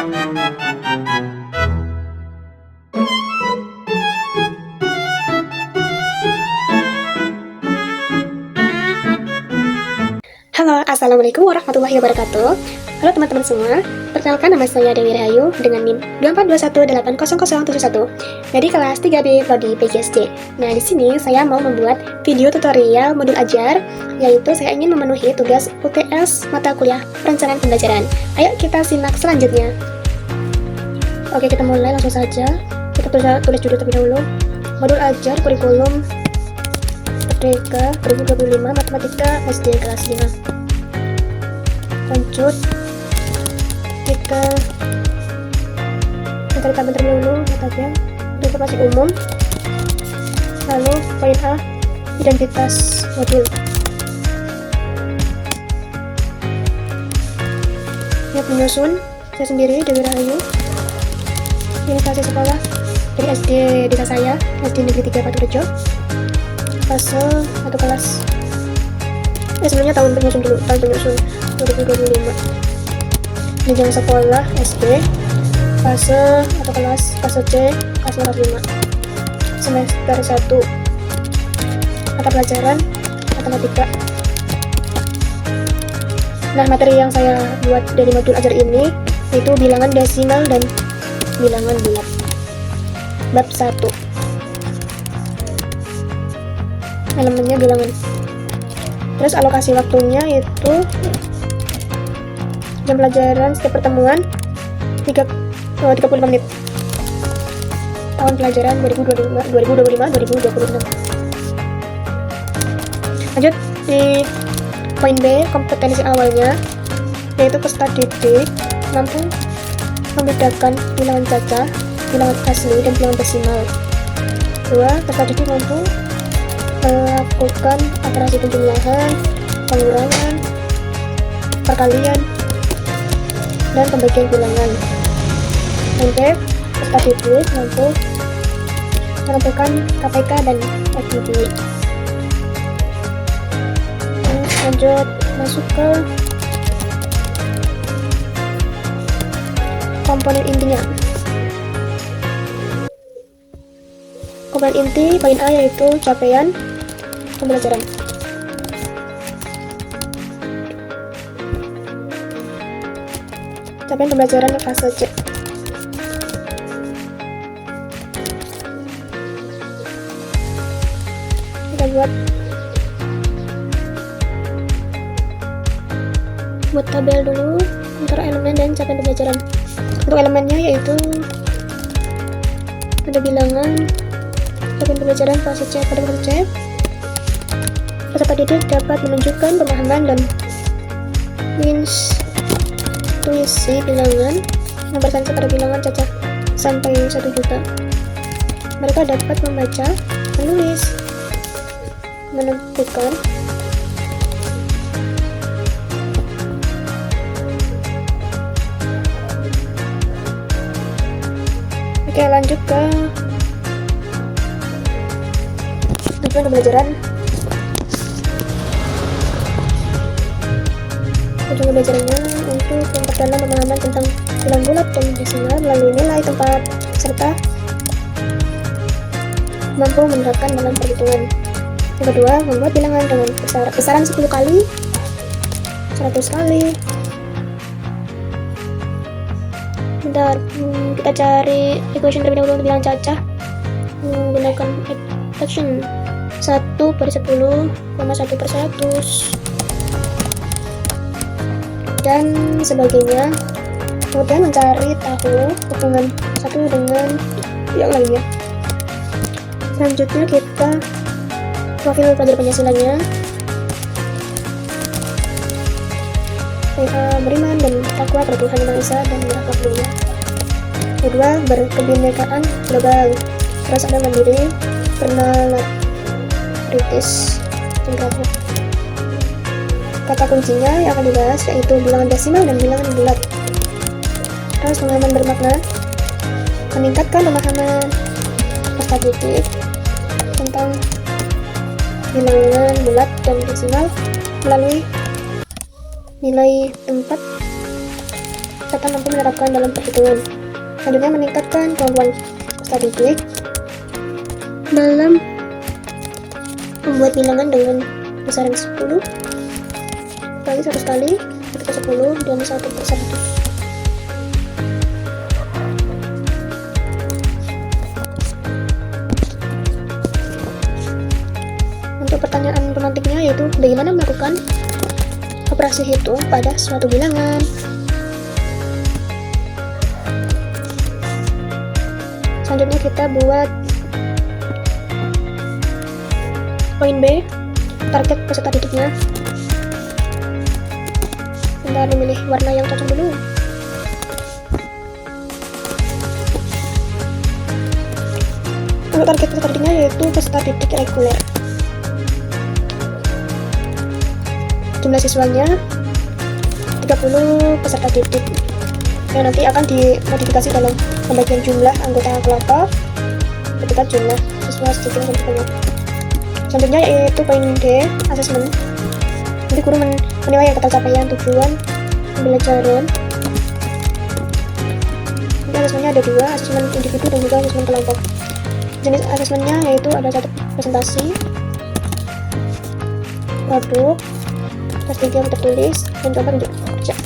Halo, assalamualaikum warahmatullahi wabarakatuh. Halo teman-teman semua, perkenalkan nama saya Dewi Rahayu dengan NIM 242180071 dari kelas 3B Prodi PGSD. Nah, di sini saya mau membuat video tutorial modul ajar, yaitu saya ingin memenuhi tugas UTS mata kuliah perencanaan pembelajaran. Ayo kita simak selanjutnya. Oke, kita mulai langsung saja. Kita tulis judul terlebih dahulu. Modul ajar kurikulum Merdeka 2025 Matematika SD kelas 5. Lanjut, kita cari tabel terlebih dahulu, metode untuk informasi umum. Lalu poin A, identitas modul. Yang menyusun saya sendiri, Dewi Rahayu. Instansi sekolah dari SD desa saya, SD Negeri 3 Paturejo. Fase atau kelas sebenarnya tahun penyusun 2025. Jenjang sekolah SD, fase atau kelas fase C, kelas 5. Semester 1, mata pelajaran matematika. Nah, materi yang saya buat dari modul ajar ini yaitu bilangan desimal dan bilangan bulat. Bab 1, elemennya bilangan. Terus alokasi waktunya itu jam pelajaran setiap pertemuan 35 menit. Tahun pelajaran 2025-2026. Lanjut di poin B, kompetensi awalnya yaitu peserta didik mampu membedakan bilangan cacah, bilangan asli, dan bilangan desimal. 2. Peserta didik mampu melakukan operasi penjumlahan, pengurangan, perkalian, dan pembagian bilangan. Lanjut, peserta didik mampu menentukan KPK dan FID. Lanjut, masuk ke komponen intinya. Komponen inti poin A yaitu capaian pembelajaran. Capaian pembelajaran fase C. Kita buat tabel dulu antara elemen dan capaian pembelajaran. Untuk elemennya yaitu ada bilangan, capaian pembelajaran fase C. Pada fase C, peserta didik dapat menunjukkan pemahaman dan intuisi bilangan yang bersentuhan pada bilangan cacah sampai 1 juta. Mereka dapat membaca, menulis, menentukan, oke, lanjut ke tujuan pembelajaran. Tujuan pembelajarannya untuk memperdalam pemahaman tentang bilangan bulat dan desimal melalui nilai tempat serta mampu menerapkan dalam perhitungan. Yang kedua, membuat bilangan dengan besaran 10 kali, 100 kali. Bentar, kita cari equation terlebih dahulu untuk bilangan cacah menggunakan equation 1/10,1/100 dan sebagainya. Kemudian mencari tahu hubungan satu dengan yang lainnya. Selanjutnya kita profil pelajar penghasilannya, beriman dan takwa pada Tuhan Yang Maha Esa dan berakhlak mulia. Kedua, berkebinekaan global, terus ada mandiri, bernalar kritis, dan rapuh. Kata kuncinya yang akan dibahas yaitu bilangan desimal dan bilangan bulat. Terus pemahaman bermakna, meningkatkan pemahaman peserta didik tentang bilangan bulat dan desimal melalui nilai tempat akan mampu menerapkan dalam perhitungan. Selanjutnya, meningkatkan kemampuan peserta didik dalam membuat bilangan dengan besaran 10 kali 100 kali ketika 10 dan 1 per 1. Untuk pertanyaan pemantiknya yaitu bagaimana melakukan operasi hitung pada suatu bilangan. Selanjutnya kita buat poin B, target peserta didiknya. Kita memilih warna yang cocok dulu. Untuk target peserta didiknya yaitu peserta didik reguler. Jumlah siswanya 30 peserta didik yang nanti akan dimodifikasi dalam pembagian jumlah anggota kelompok ketika jumlah siswa sedikit lebih banyak. Selanjutnya yaitu poin D, asesmen. Nanti guru menilai ketercapaian tujuan pembelajaran. Nanti asesmennya ada dua, asesmen individu dan juga asesmen kelompok. Jenis asesmennya yaitu ada 1 presentasi, produk, kelas 3 tertulis, dan keempat untuk kerja.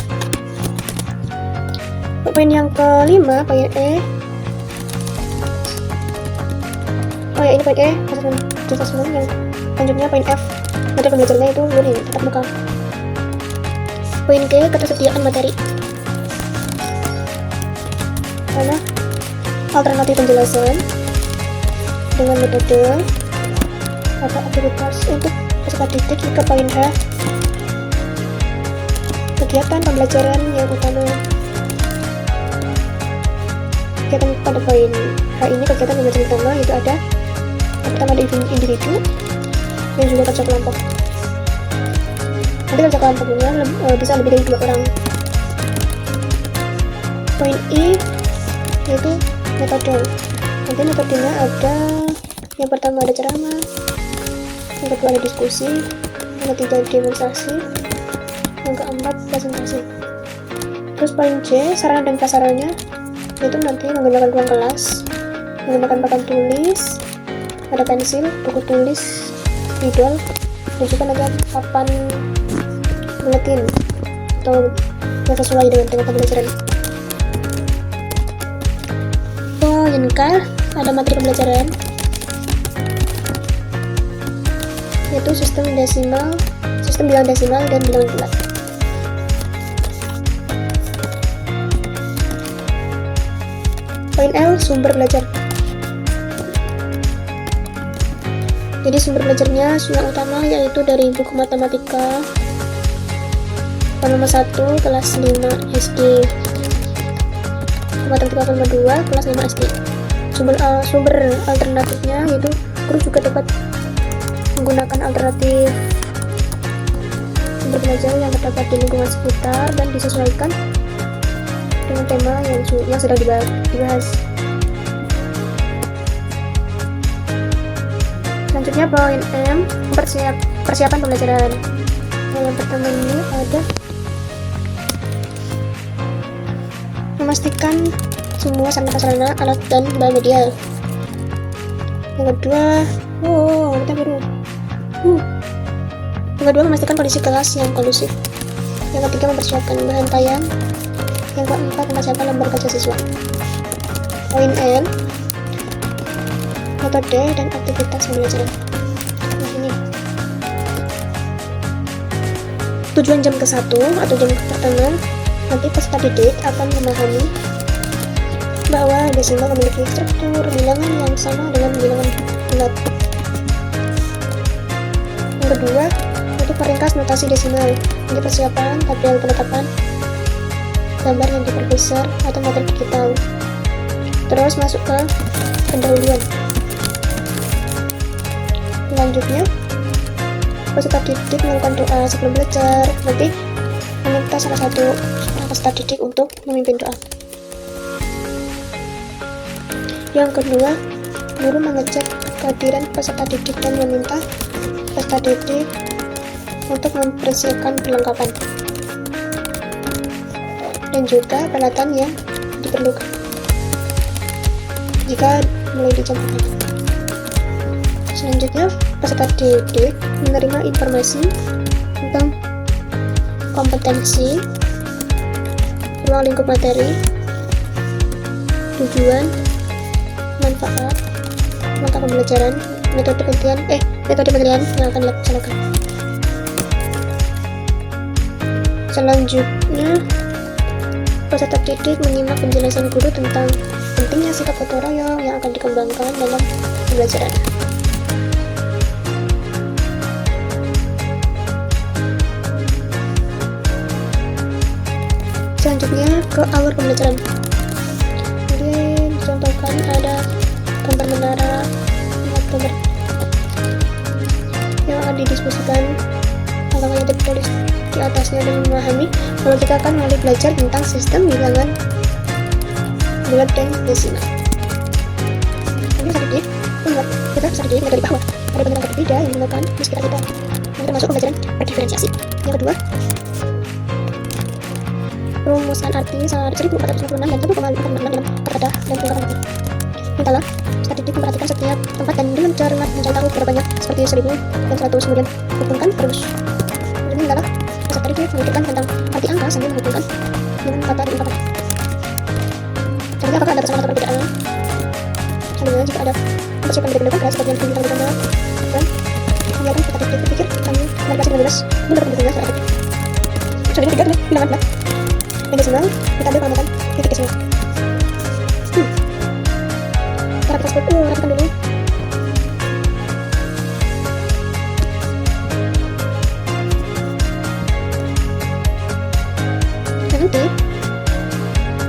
Untuk poin yang kelima, poin E. Oh ya, ini poin E, asesmen yang selanjutnya poin F, materi pembelajarannya itu learning, tatap muka. Poin G, ketersediaan materi. Karena alternatif penjelasan dengan metode atau aktivitas untuk peserta didik. Ke poin H, kegiatan pembelajaran yang utama. Kegiatan pada poin H ini, kegiatan pembelajaran utama yaitu ada pertama ada individu dan juga kerja kelompok. Nanti kerja kelompoknya bisa lebih dari 2 orang. Poin I yaitu metode. Nanti metodenya ada yang pertama ada ceramah, yang kedua ada diskusi, yang ketiga demonstrasi, yang keempat presentasi. Terus poin J, sarana dan prasarana, yaitu nanti menggunakan ruang kelas, menggunakan papan tulis, ada pensil, buku tulis, spidol, dan juga nanti papan buletin atau yang sesuai dengan tema pembelajaran. Poin K, ada materi pembelajaran, yaitu sistem bilangan desimal dan bilangan bulat. Poin L, sumber belajar. Jadi sumber belajarnya yang utama yaitu dari buku matematika nomor 1 kelas 5 SD, matematika nomor 2 kelas 5 SD. Sumber alternatifnya yaitu guru juga dapat menggunakan alternatif sumber belajar yang terdapat di lingkungan sekitar dan disesuaikan dengan tema yang sedang dibahas. Selanjutnya poin M, persiapan pembelajaran. Yang pertama ini ada memastikan semua sarana, alat dan bahan media. Yang kedua, yang kedua memastikan kondisi kelas yang kondusif. Yang ketiga mempersiapkan bahan tayang. Yang keempat mempersiapkan lembar kerja siswa. Poin N, metode dan aktivitas pembelajaran. Nah ini tujuan jam ke-1 atau jam pertama, nanti peserta didik akan memahami bahwa desimal memiliki struktur bilangan yang sama dengan bilangan bulat. Yang kedua, untuk meringkas notasi desimal, ini persiapan tabel penetapan gambar yang diperbesar atau materi digital. Terus masuk ke pendahuluan. Selanjutnya, peserta didik melakukan doa sebelum belajar. Nanti meminta salah satu peserta didik untuk memimpin doa. Yang kedua, guru mengecek kehadiran peserta didik dan meminta peserta didik untuk mempersiapkan perlengkapan. dan juga peralatan yang diperlukan jika mulai dicampurkan. Selanjutnya, peserta didik menerima informasi tentang kompetensi, ruang lingkup materi, tujuan, manfaat, mata pembelajaran, metode penilaian yang akan dilaksanakan. Selanjutnya, peserta didik menyimak penjelasan guru tentang pentingnya sikap gotong royong yang akan dikembangkan dalam pembelajaran. Selanjutnya ke alur pembelajaran. Jadi dicontohkan ada gambar menara yang akan didiskusikan, langkah yang tertulis di atasnya dan memahami. Lalu kita akan mulai belajar tentang sistem bilangan bulat dan desimal. Ini kita sedikit dari bahwa ada penerapan berbeda yang digunakan meski kita termasuk pembelajaran berdiferensiasi. Yang kedua, rumusan arti 1456 dan 1,56 dalam kata-kata dan pengungkapan arti. Mintalah peserta didik memperhatikan setiap tempat dan dengan cermat mencari tahu berapa banyak seperti 1000 dan 100, kemudian hubungkan rumus. Kemudian mintalah peserta didik memikirkan tentang arti angka sambil menghubungkan dengan kata dan ungkapan. Jadi apakah ada kesamaan atau perbedaan? Selanjutnya, jika ada mempersiapkan benda-benda seperti yang ditunjukkan di gambar, dan biarkan peserta didik berpikir kami manipulasi dengan bebas menurut benda-benda secara efektif. Selanjutnya, 3 adalah bilangan bulat dan desimal, kita ambil pengamatan titik desimal. Cara kita rapikan dulu. Dan nanti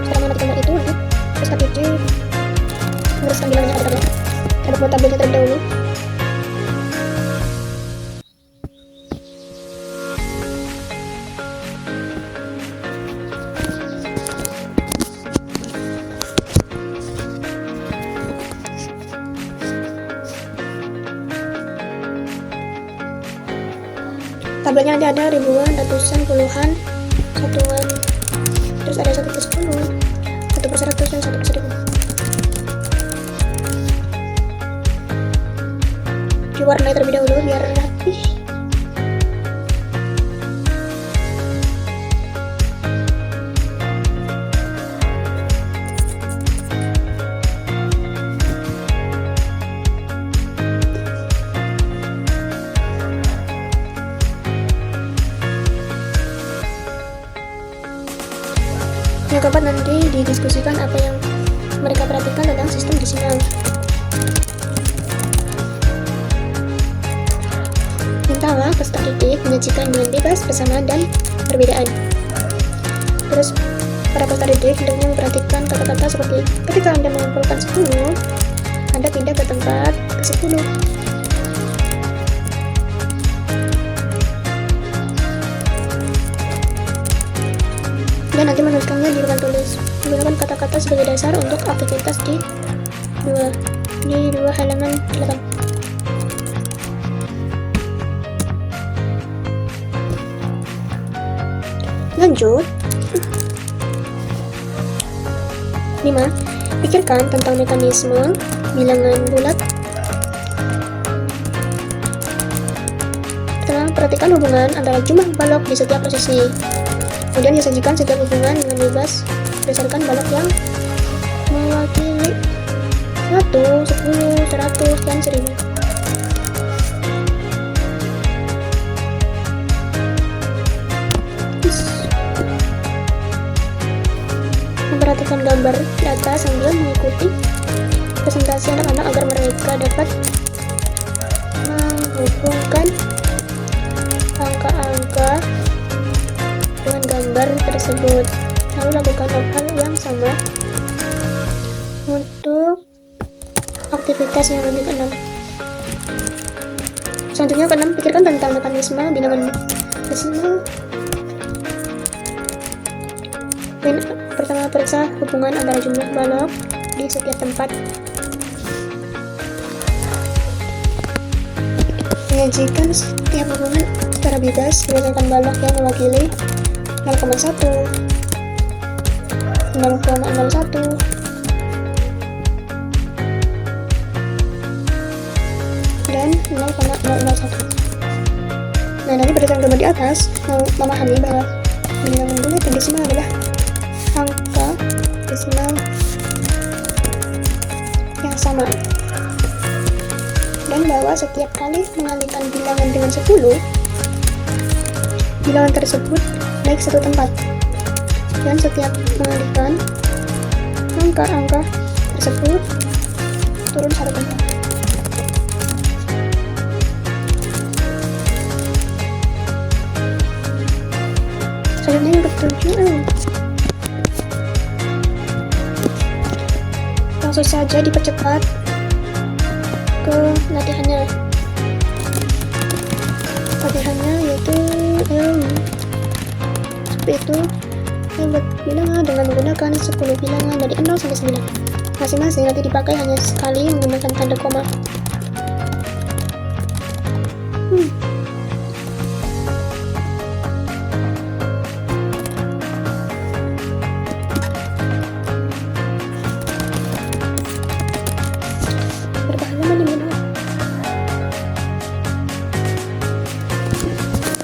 setelah mengamati gambar itu, nanti peserta didik menuliskan bilangannya pada tabel. Kita buat tabelnya terlebih dahulu. Tabelnya nanti ada ribuan, ratusan, puluhan, satuan, terus ada 1/10, 1/100, dan 1/1000. Diwarnai terlebih dahulu biar rapih. Yang keempat, nanti didiskusikan apa yang mereka perhatikan tentang sistem desimal. Mintalah peserta didik menyajikan dengan bebas persamaan dan perbedaan. Terus para peserta didik hendaknya memperhatikan kata-kata seperti ketika Anda mengumpulkan 10, Anda pindah ke tempat ke-10. Dan nanti menuliskannya di ruang tulis. Gunakan kata-kata sebagai dasar untuk aktivitas di dua halaman 8. Lanjut. 5. Pikirkan tentang mekanisme bilangan bulat. Setelah perhatikan hubungan antara jumlah balok di setiap posisi. Kemudian disajikan setiap hubungan dengan bebas berdasarkan balok yang mewakili 1, 10, 100, dan 1000. Memperhatikan gambar di atas sambil mengikuti presentasi anak-anak agar mereka dapat menghubungkan angka-angka dengan gambar tersebut. Lalu lakukan hal yang sama untuk aktivitas yang lebih ke-6. Selanjutnya ke-6, pikirkan tentang mekanisme bilangan desimal. Pertama, periksa hubungan antara jumlah balok di setiap tempat. Menyajikan setiap hubungan secara bebas berdasarkan balok yang mewakili 0,1, 0,01 dan 0,001. Nah, nanti berdasarkan gambar di atas mau memahami bahwa bilangan bulat dan desimal adalah angka desimal yang sama, dan bahwa setiap kali mengalihkan bilangan dengan 10, bilangan tersebut naik satu tempat, dan setiap mengalihkan angka-angka tersebut turun satu tempat. Selanjutnya yang ketujuh, langsung saja dipercepat ke latihannya. Latihannya yaitu seperti itu. Buat bilangan dengan menggunakan 10 bilangan dari 0 sampai 9. Masing-masing nanti dipakai hanya sekali menggunakan tanda koma.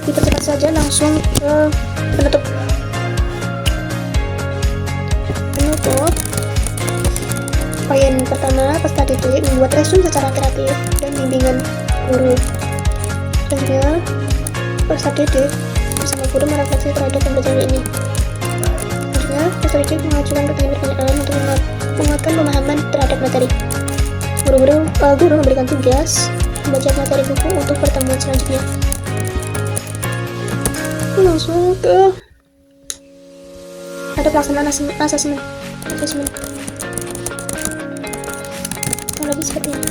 Dipercepat saja langsung ke penutup. Poin pertama, peserta didik membuat resume secara kreatif dan bimbingan guru. Selanjutnya, peserta didik bersama guru merefleksi terhadap pembelajaran ini. Selanjutnya, peserta didik mengajukan pertanyaan-pertanyaan untuk menguatkan pemahaman terhadap materi. Guru memberikan tugas membaca materi buku untuk pertemuan selanjutnya. Langsung ke ada pelaksanaan asesmen. Lebih seperti ini.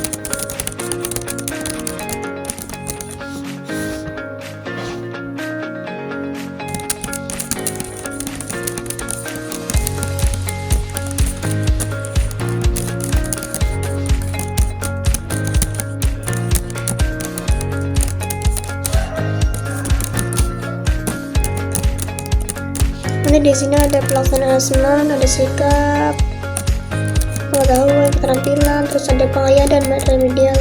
Nanti di sini ada pelaksanaan asesmen, ada sikap, pengetahuan, keterampilan, terus ada pengayaan dan remedial.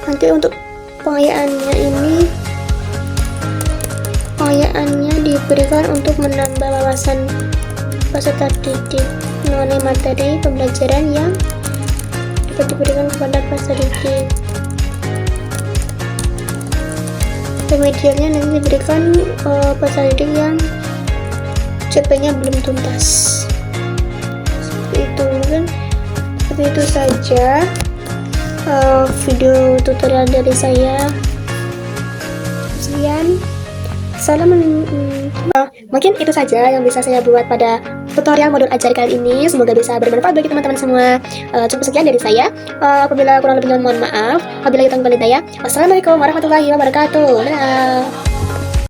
Nanti untuk pengayaannya diberikan untuk menambah wawasan peserta didik mengenai materi pembelajaran yang diberikan kepada peserta didik. Remedialnya nanti diberikan peserta didik yang CP-nya belum tuntas. Seperti itu saja video tutorial dari saya. Sekian, mungkin itu saja yang bisa saya buat pada tutorial modul ajar kali ini. Semoga bisa bermanfaat bagi teman-teman semua. Cukup sekian dari saya. Apabila kurang lebihnya mohon maaf. Wabillahi taufiq wal hidayah. Wassalamualaikum warahmatullahi wabarakatuh. Dadah.